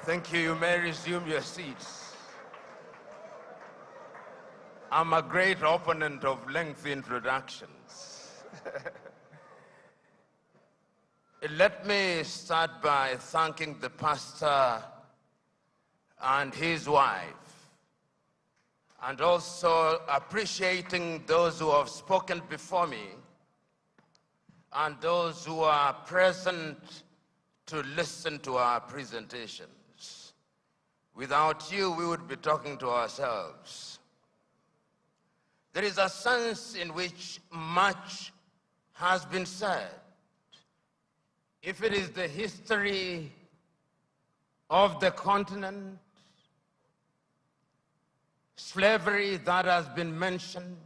Thank you. You may resume your seats. I'm a great opponent of lengthy introductions. Let me start by thanking the pastor and his wife, and also appreciating those who have spoken before me and those who are present to listen to our presentations. Without you, we would be talking to ourselves. There is a sense in which much has been said. If it is the history of the continent, slavery that has been mentioned,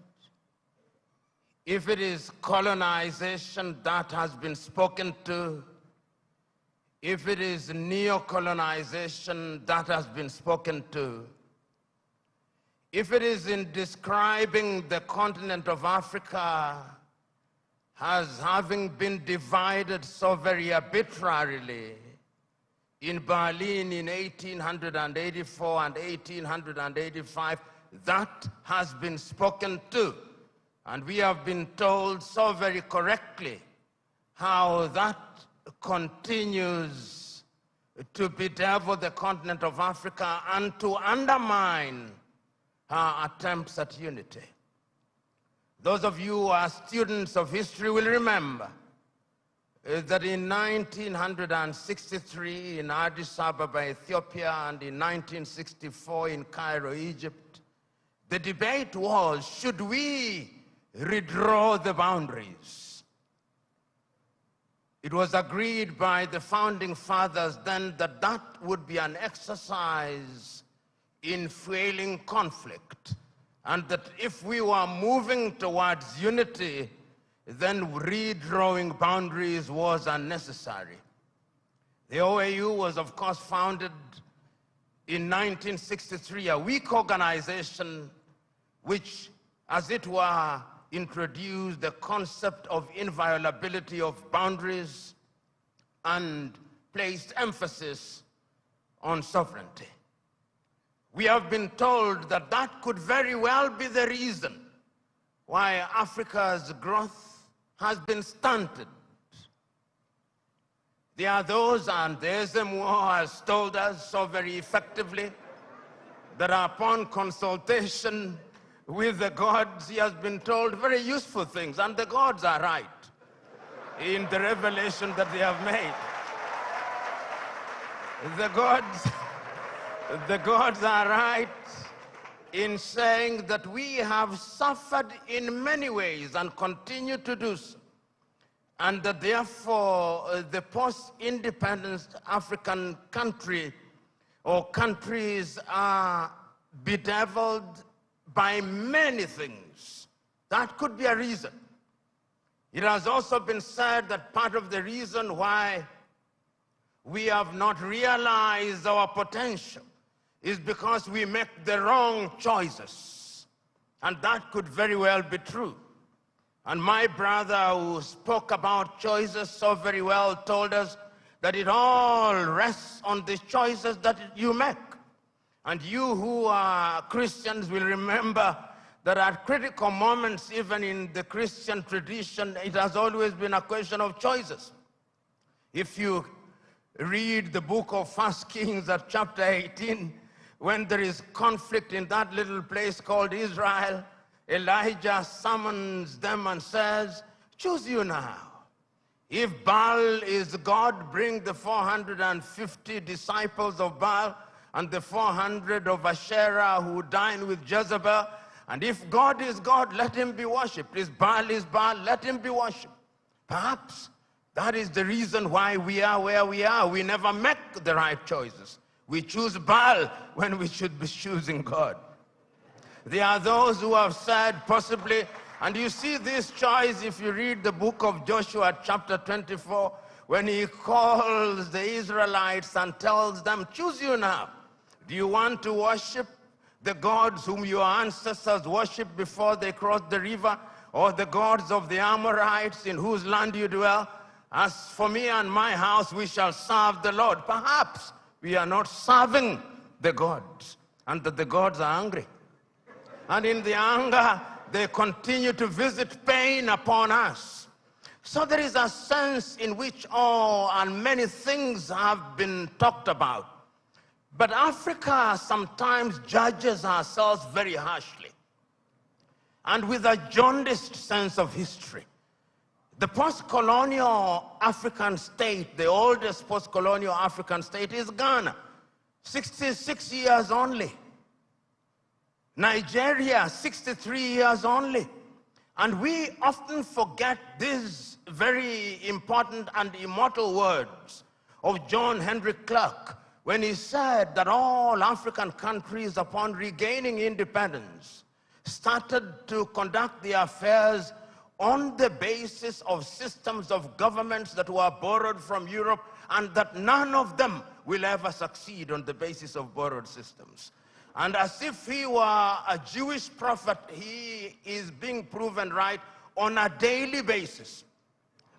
if it is colonization that has been spoken to, if it is neo-colonization that has been spoken to, if it is in describing the continent of Africa as having been divided so very arbitrarily in Berlin in 1884 and 1885, that has been spoken to. And we have been told so very correctly how that continues to bedevil the continent of Africa and to undermine our attempts at unity. Those of you who are students of history will remember that in 1963 in Addis Ababa, Ethiopia, and in 1964 in Cairo, Egypt, the debate was, should we redraw the boundaries? It was agreed by the founding fathers then that that would be an exercise in fueling conflict, and that if we were moving towards unity, then redrawing boundaries was unnecessary. The OAU was, of course, founded in 1963, a weak organization which, as it were, introduced the concept of inviolability of boundaries and placed emphasis on sovereignty. We have been told that that could very well be the reason why Africa's growth has been stunted. There are those, and the SMO has told us so very effectively, that upon consultation with the gods, he has been told very useful things, and the gods are right in the revelation that they have made. The gods are right in saying that we have suffered in many ways and continue to do so, and that therefore the post-independence African country or countries are bedeviled by many things. That could be a reason. It has also been said that part of the reason why we have not realized our potential is because we make the wrong choices. And that could very well be true. And my brother who spoke about choices so very well told us that it all rests on the choices that you make. And you who are Christians will remember that at critical moments, even in the Christian tradition, it has always been a question of choices. If you read the book of 1 Kings at chapter 18, when there is conflict in that little place called Israel, Elijah summons them and says, choose you now. If Baal is God, bring the 450 disciples of Baal and the 400 of Asherah who dined with Jezebel. And if God is God, let him be worshipped. If Baal is Baal, let him be worshipped. Perhaps that is the reason why we are where we are. We never make the right choices. We choose Baal when we should be choosing God. There are those who have said possibly, and you see this choice if you read the book of Joshua chapter 24, when he calls the Israelites and tells them, choose you now. Do you want to worship the gods whom your ancestors worshipped before they crossed the river, or the gods of the Amorites in whose land you dwell? As for me and my house, we shall serve the Lord. Perhaps we are not serving the gods, and that the gods are angry. And in the anger, they continue to visit pain upon us. So there is a sense in which and many things have been talked about. But Africa sometimes judges ourselves very harshly and with a jaundiced sense of history. The post-colonial African state, the oldest post-colonial African state is Ghana, 66 years only. Nigeria, 63 years only. And we often forget these very important and immortal words of John Henry Clark when he said that all African countries, upon regaining independence, started to conduct their affairs on the basis of systems of governments that were borrowed from Europe, and that none of them will ever succeed on the basis of borrowed systems. And as if he were a Jewish prophet, he is being proven right on a daily basis.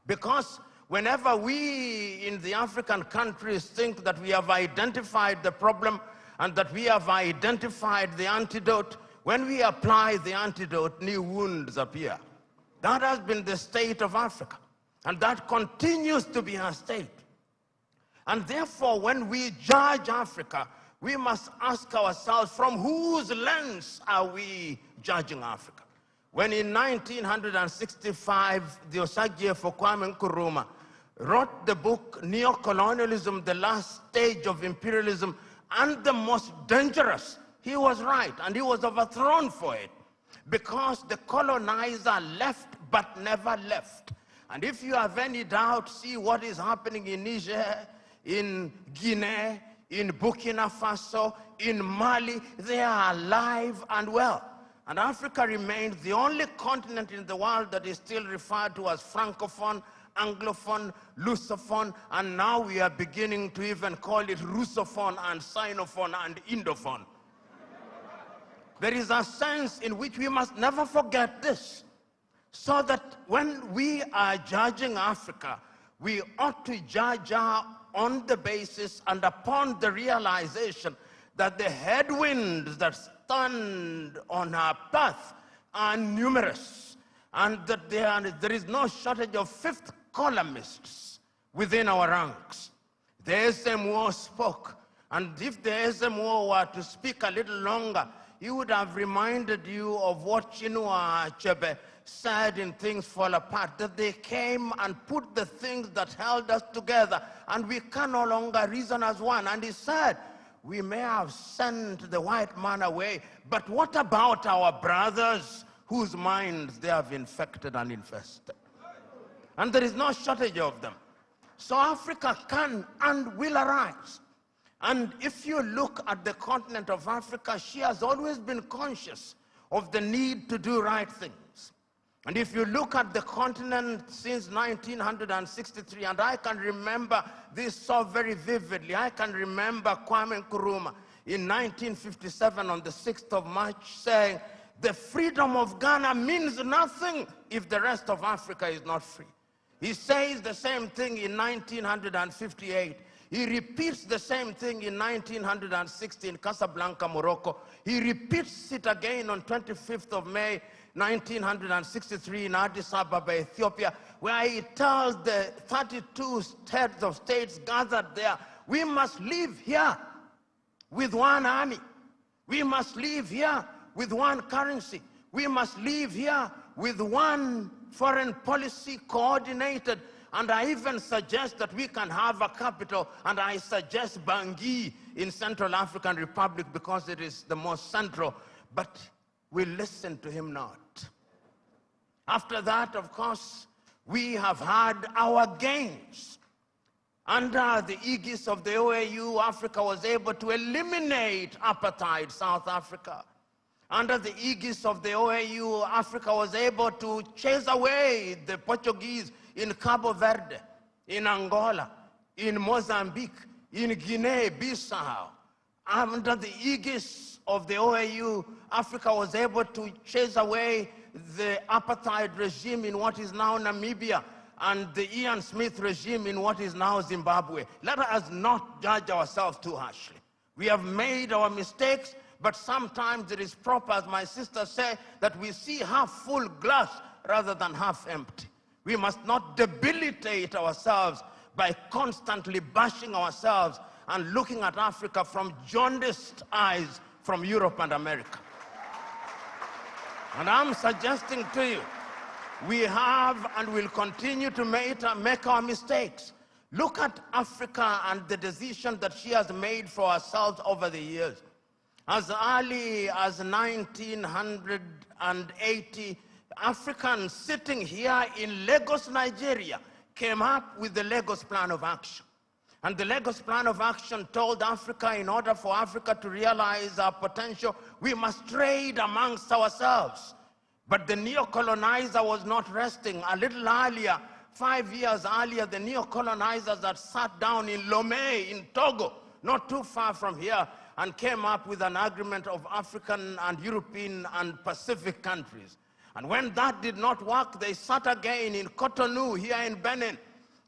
Because whenever we in the African countries think that we have identified the problem and that we have identified the antidote, when we apply the antidote, new wounds appear. That has been the state of Africa, and that continues to be our state. And therefore, when we judge Africa, we must ask ourselves, from whose lens are we judging Africa? When in 1965, the Osagyefo Kwame Nkrumah wrote the book, Neo-Colonialism, the Last Stage of Imperialism, and the Most Dangerous, he was right, and he was overthrown for it, because the colonizer left but never left. And if you have any doubt, see what is happening in Niger, in Guinea, in Burkina Faso, in Mali. They are alive and well. And Africa remains the only continent in the world that is still referred to as Francophone, Anglophone, Lusophone, and now we are beginning to even call it Russophone and Sinophone and Indophone. There is a sense in which we must never forget this, so that when we are judging Africa, we ought to judge her on the basis and upon the realization that the headwinds that stand on our path are numerous, and that there is no shortage of fifth columnists within our ranks. The SMO spoke, and if the SMO were to speak a little longer, he would have reminded you of what Chinua Achebe said in Things Fall Apart, that they came and put the things that held us together, and we can no longer reason as one. And he said, we may have sent the white man away, but what about our brothers whose minds they have infected and infested? And there is no shortage of them. So Africa can and will arise. And if you look at the continent of Africa, she has always been conscious of the need to do right things. And if you look at the continent since 1963, and I can remember this so very vividly, I can remember Kwame Nkrumah in 1957 on the 6th of March saying, the freedom of Ghana means nothing if the rest of Africa is not free. He says the same thing in 1958. He repeats the same thing in 1960 in Casablanca, Morocco. He repeats it again on 25th of May, 1963 in Addis Ababa, Ethiopia, where he tells the 32 heads of states gathered there, we must live here with one army. We must live here with one currency. We must live here with one foreign policy coordinated. And I even suggest that we can have a capital, and I suggest Bangui in Central African Republic because it is the most central. But we listen to him not. After that, of course, we have had our gains. Under the aegis of the OAU, Africa was able to eliminate apartheid, South Africa. Under the aegis of the OAU, Africa was able to chase away the Portuguese in Cabo Verde, in Angola, in Mozambique, in Guinea-Bissau. Under the aegis of the OAU, Africa was able to chase away the apartheid regime in what is now Namibia. and the Ian Smith regime in what is now Zimbabwe. Let us not judge ourselves too harshly. We have made our mistakes, but sometimes it is proper, as my sister said, that we see half full glass rather than half empty. We must not debilitate ourselves by constantly bashing ourselves and looking at Africa from jaundiced eyes from Europe and America. And I'm suggesting to you, we have and will continue to make our mistakes. Look at Africa and the decision that she has made for ourselves over the years. As early as 1980, Africans sitting here in Lagos, Nigeria, came up with the Lagos Plan of Action. And the Lagos Plan of Action told Africa, in order for Africa to realize our potential, we must trade amongst ourselves. But the neo-colonizer was not resting. A little earlier, 5 years earlier, the neo-colonizers had sat down in Lomé in Togo, not too far from here, and came up with an agreement of African and European and Pacific countries. And when that did not work, they sat again in Cotonou here in Benin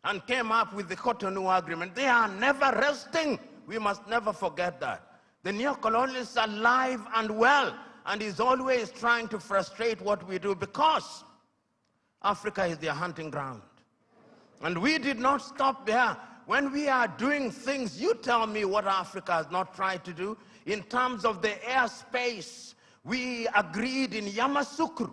and came up with the Cotonou Agreement. They are never resting. We must never forget that. The neo-colonialists are alive and well, and is always trying to frustrate what we do, because Africa is their hunting ground. And we did not stop there. When we are doing things, you tell me what Africa has not tried to do. In terms of the airspace, we agreed in Yamoussoukro,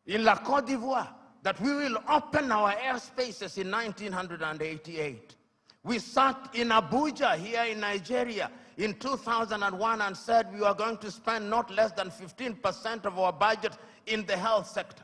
in La Côte d'Ivoire, that we will open our airspaces in 1988. We sat in Abuja here in Nigeria in 2001 and said we were going to spend not less than 15% of our budget in the health sector.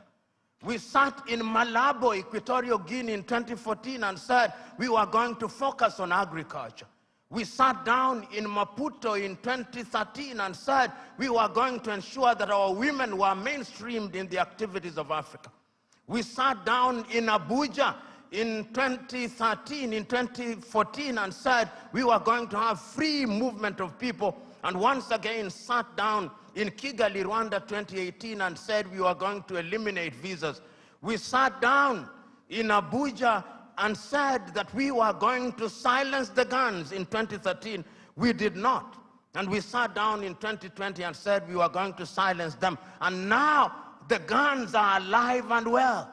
We sat in Malabo, Equatorial Guinea in 2014 and said we were going to focus on agriculture. We sat down in Maputo in 2013 and said we were going to ensure that our women were mainstreamed in the activities of Africa. We sat down in Abuja in 2014 and said we were going to have free movement of people, and once again sat down in Kigali, Rwanda 2018 and said we were going to eliminate visas. We sat down in Abuja and said that we were going to silence the guns in 2013. We did not. And we sat down in 2020 and said we were going to silence them. And now the guns are alive and well.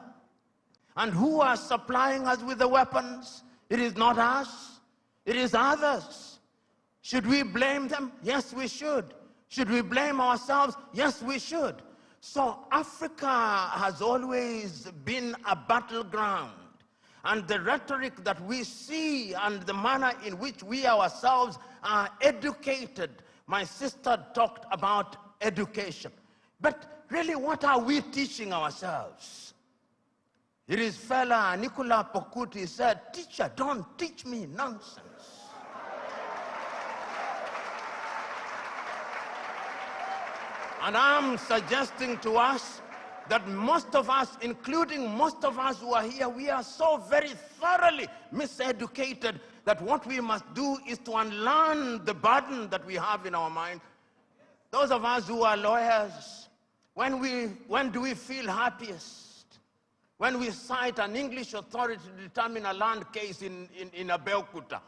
And who are supplying us with the weapons? It is not us. It is others. Should we blame them? Yes, we should. Should we blame ourselves? Yes, we should. So Africa has always been a battleground. And the rhetoric that we see and the manner in which we ourselves are educated. My sister talked about education. But really, what are we teaching ourselves? It is fella Nicola Pokuti said, "Teacher, don't teach me nonsense." And I'm suggesting to us that most of us, including most of us who are here, we are so very thoroughly miseducated that what we must do is to unlearn the burden that we have in our mind. Those of us who are lawyers, when do we feel happiest? When we cite an English authority to determine a land case in Abeokuta.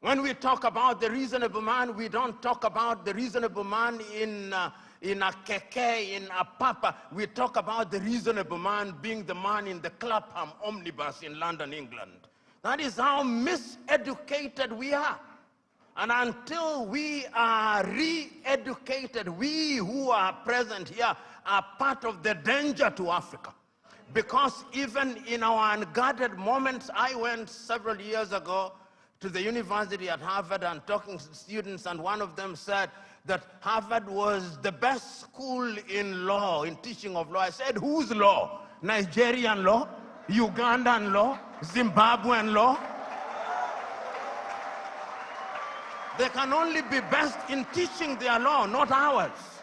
When we talk about the reasonable man, we don't talk about the reasonable man in a keke, in a papa. We talk about the reasonable man being the man in the Clapham omnibus in London, England. That is how miseducated we are. And until we are re-educated, we who are present here are part of the danger to Africa. Because even in our unguarded moments, I went several years ago to the university at Harvard and talking to students, and one of them said that Harvard was the best school in law, in teaching of law. I said, whose law? Nigerian law? Ugandan law? Zimbabwean law? They can only be best in teaching their law, not ours.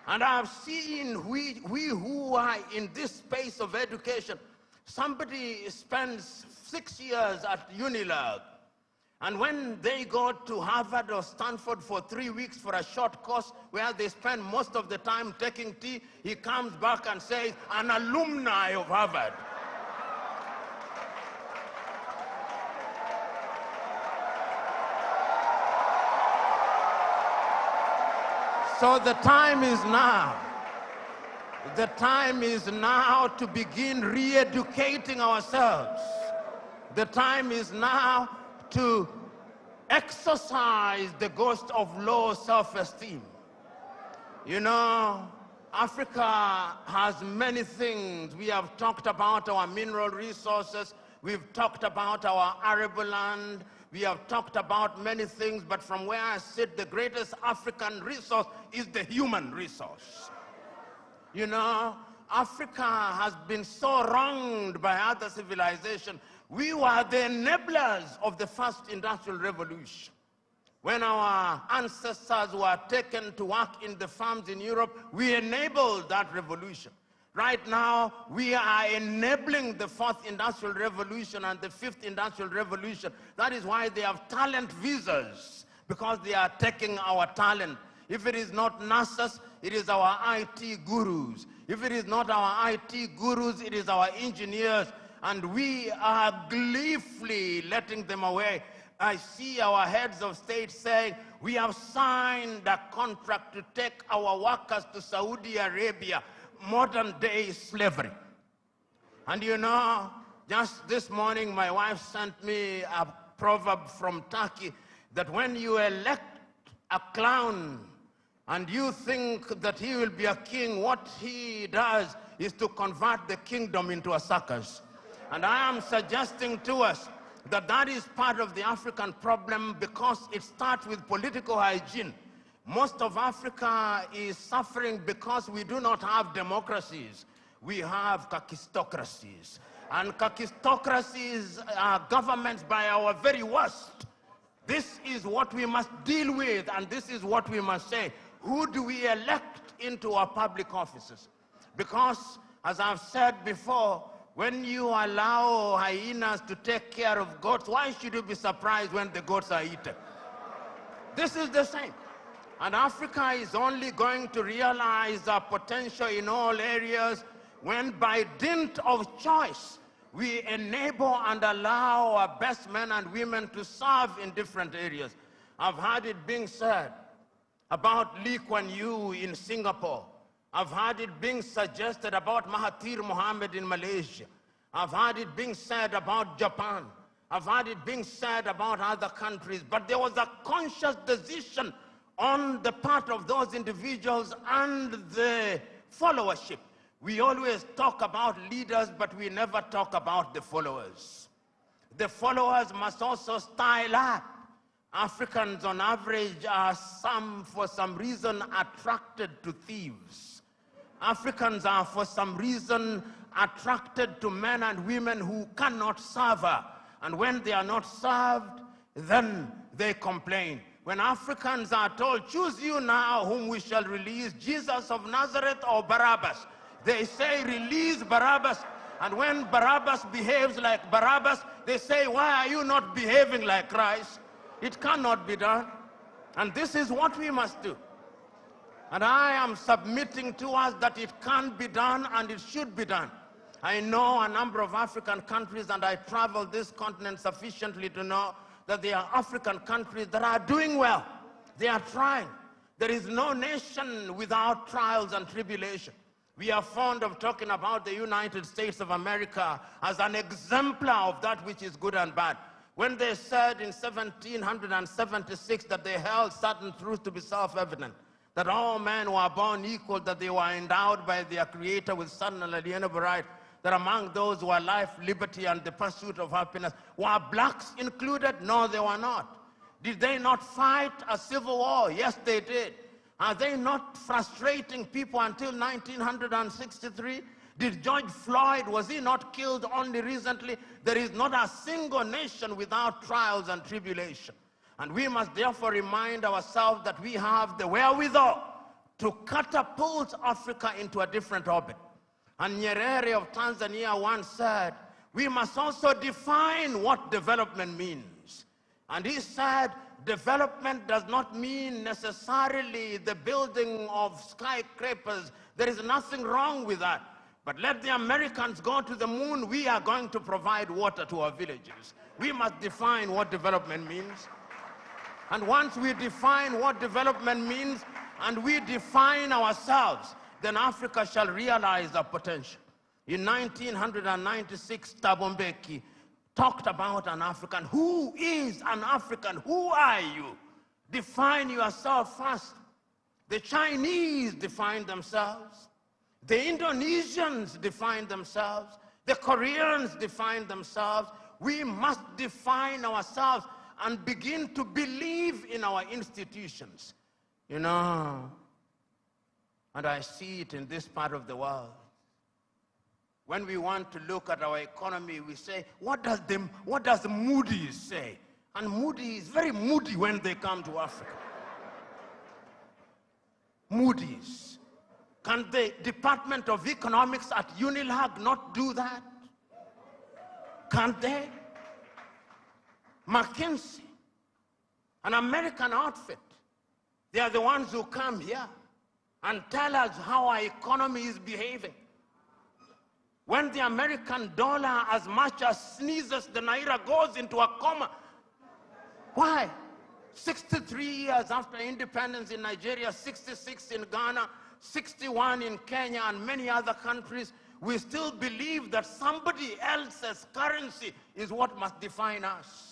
And I've seen we who are in this space of education, somebody spends 6 years at Unilag, And when they go to Harvard or Stanford for 3 weeks for a short course where they spend most of the time taking tea, he comes back and says, an alumni of Harvard. So the time is now. The time is now to begin re-educating ourselves. The time is now to exercise the ghost of low self-esteem. You know, Africa has many things. We have talked about our mineral resources. We've talked about our arable land. We have talked about many things, but from where I sit, the greatest African resource is the human resource. You know, Africa has been so wronged by other civilizations. We were the enablers of the first industrial revolution. When our ancestors were taken to work in the farms in Europe, we enabled that revolution. Right now, we are enabling the fourth industrial revolution and the fifth industrial revolution. That is why they have talent visas, because they are taking our talent. If it is not nurses, it is our IT gurus. If it is not our IT gurus, it is our engineers. And we are gleefully letting them away. I see our heads of state saying, we have signed a contract to take our workers to Saudi Arabia, modern day slavery. And you know, just this morning, my wife sent me a proverb from Turkey that when you elect a clown and you think that he will be a king, what he does is to convert the kingdom into a circus. And I am suggesting to us that that is part of the African problem, because it starts with political hygiene. Most of Africa is suffering because we do not have democracies. We have kakistocracies. And kakistocracies are governments by our very worst. This is what we must deal with, and this is what we must say. Who do we elect into our public offices? Because, as I've said before, when you allow hyenas to take care of goats, why should you be surprised when the goats are eaten? This is the same. And Africa is only going to realize our potential in all areas when, by dint of choice, we enable and allow our best men and women to serve in different areas. I've heard it being said about Lee Kuan Yew in Singapore. I've heard it being suggested about Mahathir Mohamad in Malaysia. I've heard it being said about Japan. I've heard it being said about other countries. But there was a conscious decision on the part of those individuals and the followership. We always talk about leaders, but we never talk about the followers. The followers must also style up. Africans on average are for some reason attracted to thieves. Africans are for some reason attracted to men and women who cannot serve her. And when they are not served, then they complain. When Africans are told, choose you now whom we shall release, Jesus of Nazareth or Barabbas, they say, release Barabbas. And when Barabbas behaves like Barabbas, they say, why are you not behaving like Christ? It cannot be done. And this is what we must do. And I am submitting to us that it can be done and it should be done. I know a number of African countries, and I travel this continent sufficiently to know that there are African countries that are doing well. They are trying. There is no nation without trials and tribulation. We are fond of talking about the United States of America as an exemplar of that which is good and bad. When they said in 1776 that they held certain truths to be self-evident, that all men were born equal, that they were endowed by their Creator with certain unalienable rights, that among those who are life, liberty, and the pursuit of happiness, were blacks included? No, they were not. Did they not fight a civil war? Yes, they did. Are they not frustrating people until 1963? Did George Floyd, was he not killed only recently? There is not a single nation without trials and tribulation. And we must therefore remind ourselves that we have the wherewithal to catapult Africa into a different orbit. And Nyerere of Tanzania once said, we must also define what development means. And he said, development does not mean necessarily the building of skyscrapers. There is nothing wrong with that. But let the Americans go to the moon. We are going to provide water to our villages. We must define what development means. And once we define what development means and we define ourselves, then Africa shall realize our potential. In 1996, Thabo Mbeki talked about an African. Who is an African? Who are you? Define yourself first. The Chinese define themselves. The Indonesians define themselves. The Koreans define themselves. We must define ourselves and begin to believe in our institutions. You know, and I see it in this part of the world. When we want to look at our economy, we say, what does Moody's say? And Moody's is very moody when they come to Africa. Moody's. Can the Department of Economics at UNILAG not do that? Can't they? McKinsey, an American outfit, they are the ones who come here and tell us how our economy is behaving. When the American dollar as much as sneezes, the Naira goes into a coma. Why? 63 years after independence in Nigeria, 66 in Ghana, 61 in Kenya and many other countries, we still believe that somebody else's currency is what must define us.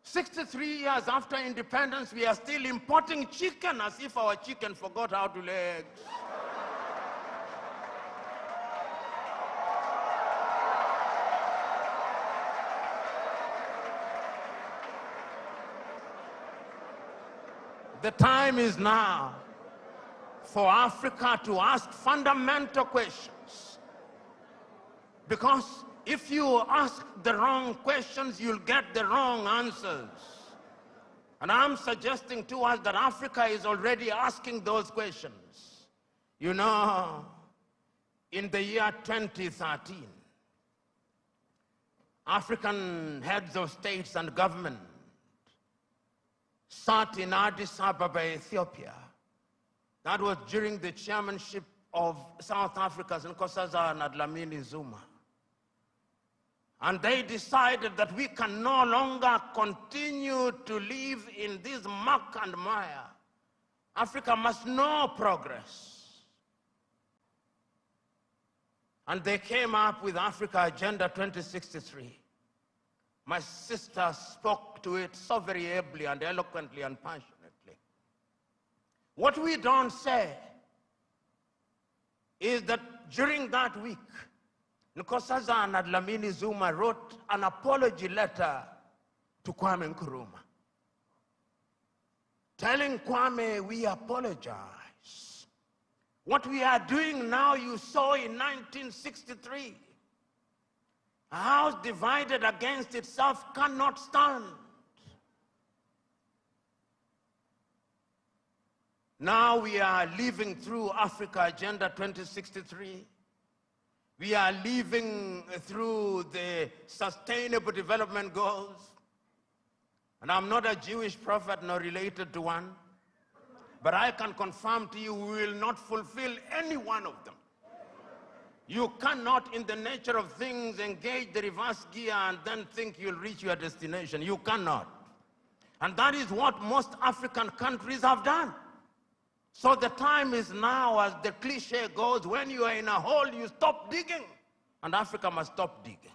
63 years after independence, we are still importing chicken as if our chicken forgot how to lay eggs. The time is now for Africa to ask fundamental questions. Because if you ask the wrong questions, you'll get the wrong answers. And I'm suggesting to us that Africa is already asking those questions. You know, in the year 2013, African heads of states and government sat in Addis Ababa, Ethiopia. That was during the chairmanship of South Africa's Nkosazana and Dlamini Zuma. And they decided that we can no longer continue to live in this muck and mire. Africa must know progress. And they came up with Africa Agenda 2063. My sister spoke to it so very ably and eloquently and passionately. What we don't say is that during that week, Nkosazana and Dlamini Zuma wrote an apology letter to Kwame Nkrumah, telling Kwame, we apologize. What we are doing now, you saw in 1963. A house divided against itself cannot stand. Now we are living through Africa Agenda 2063. We are living through the Sustainable Development Goals. And I'm not a Jewish prophet nor related to one, but I can confirm to you we will not fulfill any one of them. You cannot, in the nature of things, engage the reverse gear and then think you'll reach your destination. You cannot. And that is what most African countries have done. So the time is now, as the cliche goes, when you are in a hole, you stop digging. And Africa must stop digging.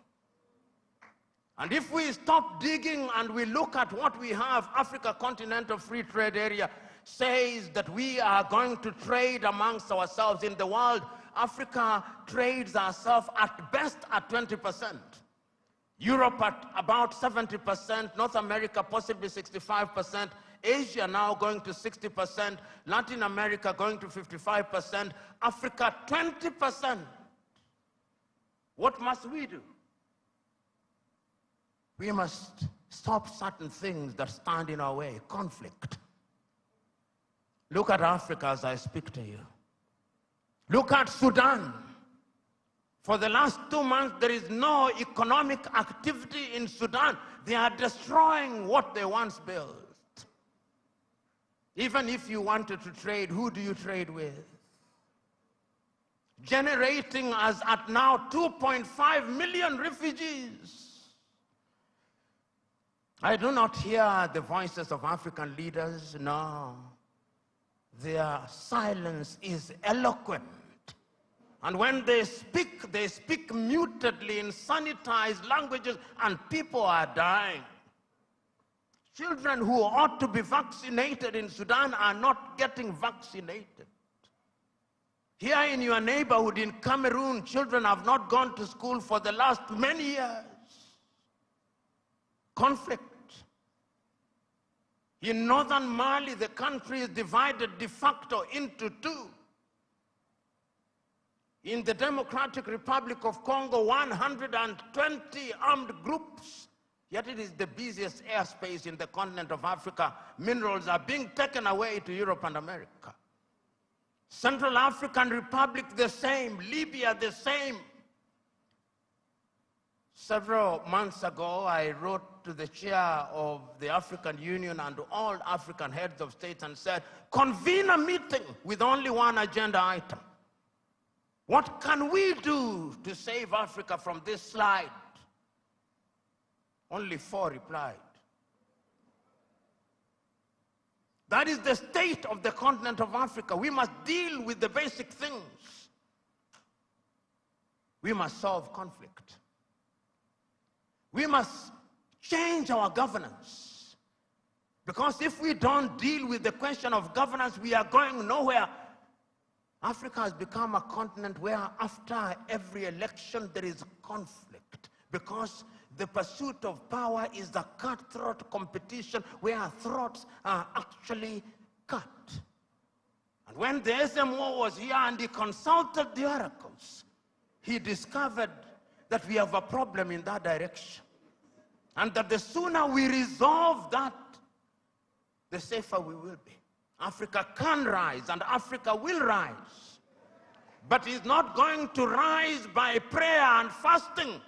And if we stop digging and we look at what we have, Africa Continental Free Trade Area says that we are going to trade amongst ourselves in the world. Africa trades ourselves at best at 20%. Europe at about 70%, North America possibly 65%, Asia now going to 60%, Latin America going to 55%, Africa 20%. What must we do? We must stop certain things that stand in our way. Conflict. Look at Africa as I speak to you. Look at Sudan. For the last 2 months, there is no economic activity in Sudan. They are destroying what they once built. Even if you wanted to trade, who do you trade with? Generating as at now 2.5 million refugees. I do not hear the voices of African leaders, no. Their silence is eloquent. And when they speak mutedly in sanitized languages, and people are dying. Children who ought to be vaccinated in Sudan are not getting vaccinated. Here in your neighborhood in Cameroon, children have not gone to school for the last many years. Conflict. In northern Mali, the country is divided de facto into two. In the Democratic Republic of Congo, 120 armed groups, yet it is the busiest airspace in the continent of Africa. Minerals are being taken away to Europe and America. Central African Republic, the same. Libya, the same. Several months ago, I wrote to the chair of the African Union and to all African heads of state and said, convene a meeting with only one agenda item. What can we do to save Africa from this slide? Only 4 replied. That is the state of the continent of Africa. We must deal with the basic things. We must solve conflict. We must change our governance. Because if we don't deal with the question of governance, we are going nowhere. Africa has become a continent where after every election there is conflict. Because the pursuit of power is a cutthroat competition where throats are actually cut. And when the SMO was here and he consulted the oracles, he discovered that we have a problem in that direction. And that the sooner we resolve that, the safer we will be. Africa can rise and Africa will rise. But it's not going to rise by prayer and fasting.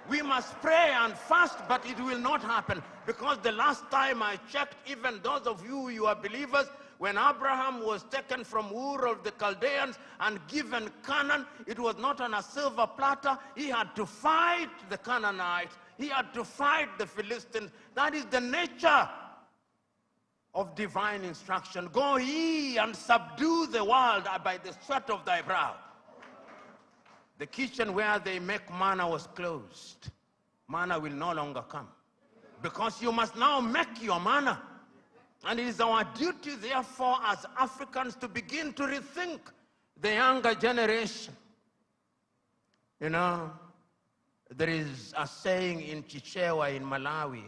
We must pray and fast, but it will not happen. Because the last time I checked, even those of you are believers, when Abraham was taken from Ur of the Chaldeans and given Canaan, it was not on a silver platter. He had to fight the Canaanites. He had to fight the Philistines. That is the nature of divine instruction. Go ye and subdue the world by the sweat of thy brow. The kitchen where they make manna was closed. Manna will no longer come. Because you must now make your manna. And it is our duty, therefore, as Africans to begin to rethink the younger generation. You know, there is a saying in Chichewa in Malawi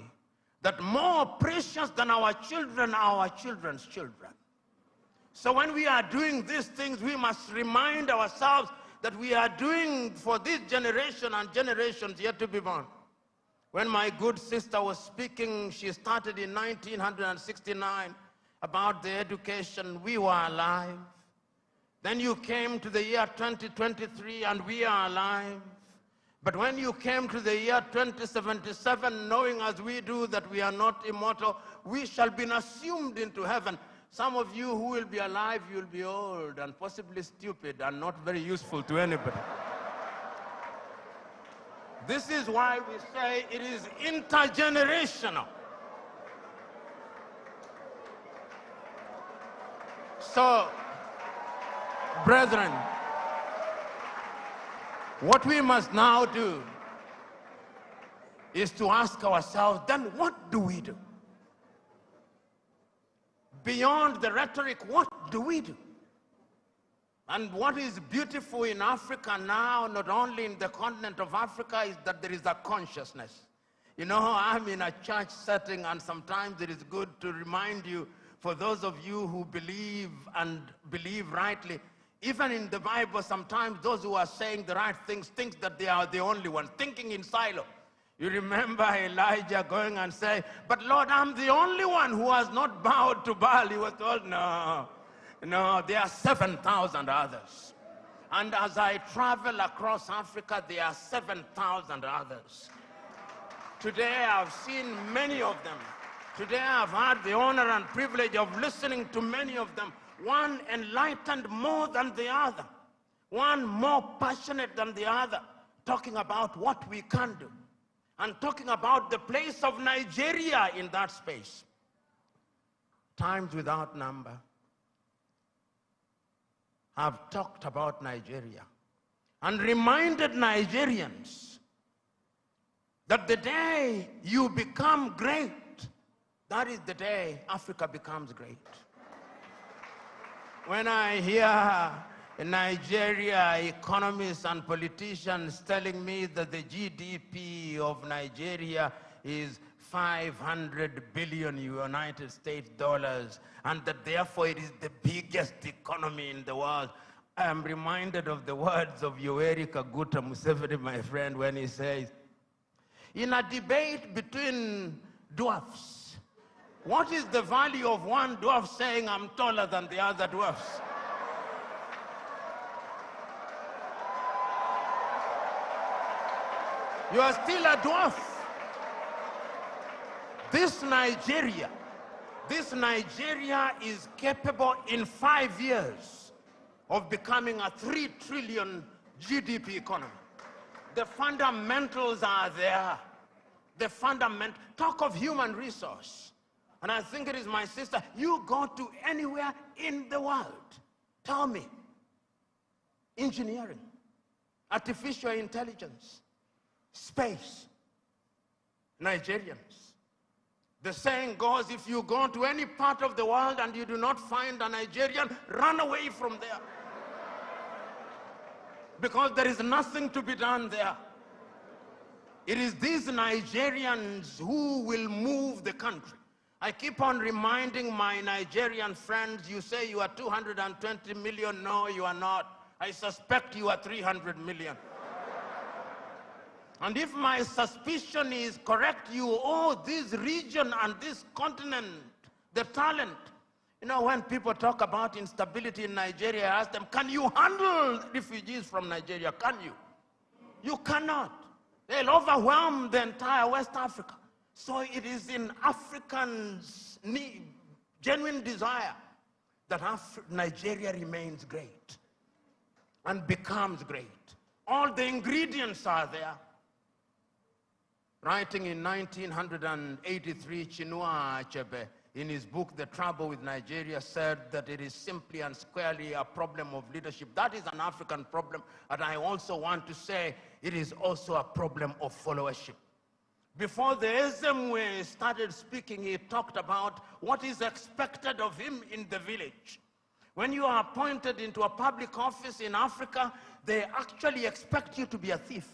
that more precious than our children are our children's children. So when we are doing these things, we must remind ourselves that we are doing for this generation and generations yet to be born. When my good sister was speaking, she started in 1969 about the education. We were alive. Then you came to the year 2023 and we are alive. But when you came to the year 2077, knowing as we do that we are not immortal, we shall be assumed into heaven. Some of you who will be alive, you'll be old and possibly stupid and not very useful to anybody. This is why we say it is intergenerational. So, brethren, what we must now do is to ask ourselves, then what do we do? Beyond the rhetoric, what do we do? And what is beautiful in Africa now, not only in the continent of Africa, is that there is a consciousness. You know, I'm in a church setting, and sometimes it is good to remind you, for those of you who believe and believe rightly, even in the Bible, sometimes those who are saying the right things think that they are the only ones, thinking in silo. You remember Elijah going and saying, but Lord, I'm the only one who has not bowed to Baal. He was told, no, there are 7,000 others. And as I travel across Africa, there are 7,000 others. Today, I've seen many of them. Today, I've had the honor and privilege of listening to many of them. One enlightened more than the other. One more passionate than the other, talking about what we can do. And talking about the place of Nigeria in that space. Times without number have talked about Nigeria and reminded Nigerians that the day you become great, that is the day Africa becomes great. When I hear in Nigeria economists and politicians telling me that the GDP of Nigeria is 500 billion United States dollars, and that therefore it is the biggest economy in the world, I am reminded of the words of Yoweri Kaguta Museveni, my friend, when he says, in a debate between dwarfs, what is the value of one dwarf saying, I'm taller than the other dwarfs? You are still a dwarf. This Nigeria is capable in 5 years of becoming a 3 trillion GDP economy. The fundamentals are there. Talk of human resource. And I think it is my sister, you go to anywhere in the world, tell me, engineering, artificial intelligence, space, Nigerians. The saying goes, if you go to any part of the world and you do not find a Nigerian, run away from there. Because there is nothing to be done there. It is these Nigerians who will move the country. I keep on reminding my Nigerian friends, you say you are 220 million. No, you are not. I suspect you are 300 million. And if my suspicion is correct, you owe this region and this continent the talent. You know, when people talk about instability in Nigeria, I ask them, can you handle refugees from Nigeria? Can you? You cannot. They'll overwhelm the entire West Africa. So it is in Africans' genuine desire that Nigeria remains great and becomes great. All the ingredients are there. Writing in 1983, Chinua Achebe, in his book, The Trouble with Nigeria, said that it is simply and squarely a problem of leadership. That is an African problem, and I also want to say it is also a problem of followership. Before the Ezemwe started speaking, he talked about what is expected of him in the village. When you are appointed into a public office in Africa, they actually expect you to be a thief.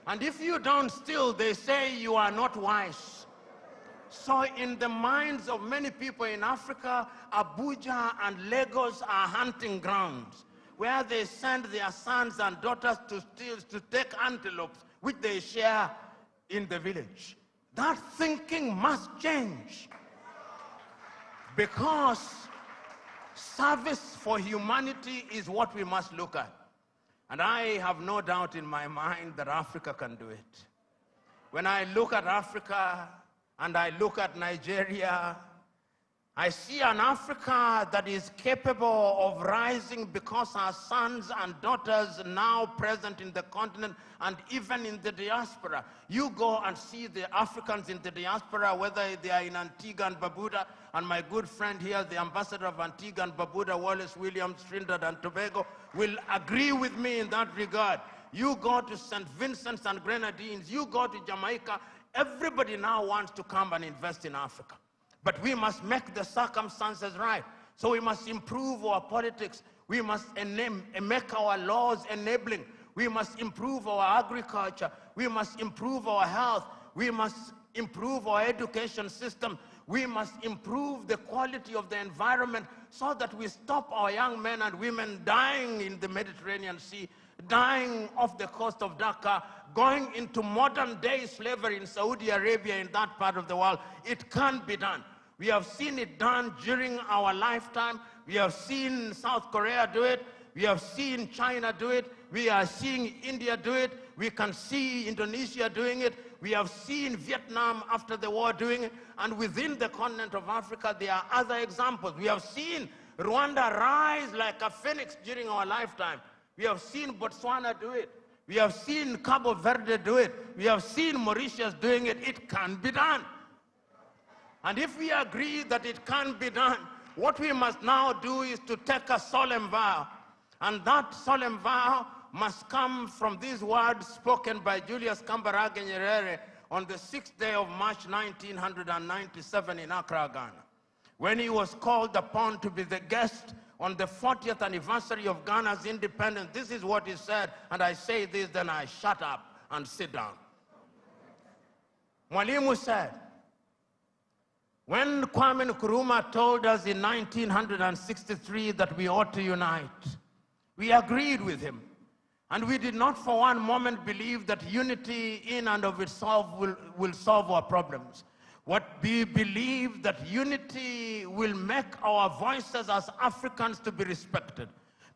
And if you don't steal, they say you are not wise. So in the minds of many people in Africa, Abuja and Lagos are hunting grounds where they send their sons and daughters to steal, to take antelopes, which they share in the village. That thinking must change, because service for humanity is what we must look at. And I have no doubt in my mind that Africa can do it. When I look at Africa and I look at Nigeria, I see an Africa that is capable of rising because our sons and daughters now present in the continent and even in the diaspora. You go and see the Africans in the diaspora, whether they are in Antigua and Barbuda, and my good friend here, the ambassador of Antigua and Barbuda, Wallace Williams, Trinidad and Tobago, will agree with me in that regard. You go to St. Vincent's and Grenadines, you go to Jamaica, everybody now wants to come and invest in Africa. But we must make the circumstances right. So we must improve our politics. We must make our laws enabling. We must improve our agriculture. We must improve our health. We must improve our education system. We must improve the quality of the environment so that we stop our young men and women dying in the Mediterranean Sea, dying off the coast of Dhaka, going into modern-day slavery in Saudi Arabia, in that part of the world. It can be done. We have seen it done during our lifetime. We have seen South Korea do it. We have seen China do it. We are seeing India do it. We can see Indonesia doing it. We have seen Vietnam after the war doing it. And within the continent of Africa, there are other examples. We have seen Rwanda rise like a phoenix during our lifetime. We have seen Botswana do it. We have seen Cabo Verde do it. We have seen Mauritius doing it. It can be done. And if we agree that it can be done, what we must now do is to take a solemn vow. And that solemn vow must come from these words spoken by Julius Kambarage Nyerere on the 6th day of March 1997 in Accra, Ghana, when he was called upon to be the guest on the 40th anniversary of Ghana's independence. This is what he said, and I say this, then I shut up and sit down. Mwalimu said, when Kwame Nkrumah told us in 1963 that we ought to unite, we agreed with him. And we did not for one moment believe that unity in and of itself will solve our problems. What we believe that unity will make our voices as Africans to be respected,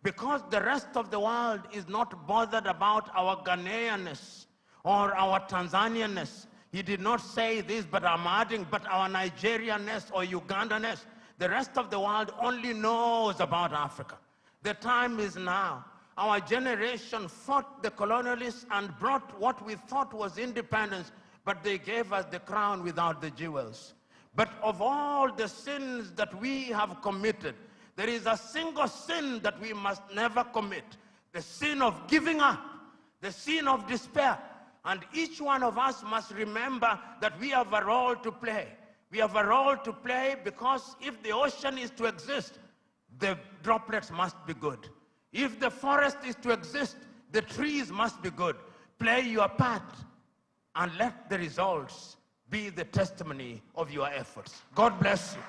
because the rest of the world is not bothered about our Ghanaianness or our Tanzanianness. He did not say this, but I'm adding, but our Nigerianness or Ugandanness. The rest of the world only knows about Africa. The time is now. Our generation fought the colonialists and brought what we thought was independence, but they gave us the crown without the jewels. But of all the sins that we have committed, there is a single sin that we must never commit: the sin of giving up, the sin of despair. And each one of us must remember that we have a role to play. We have a role to play because if the ocean is to exist, the droplets must be good. If the forest is to exist, the trees must be good. Play your part and let the results be the testimony of your efforts. God bless you.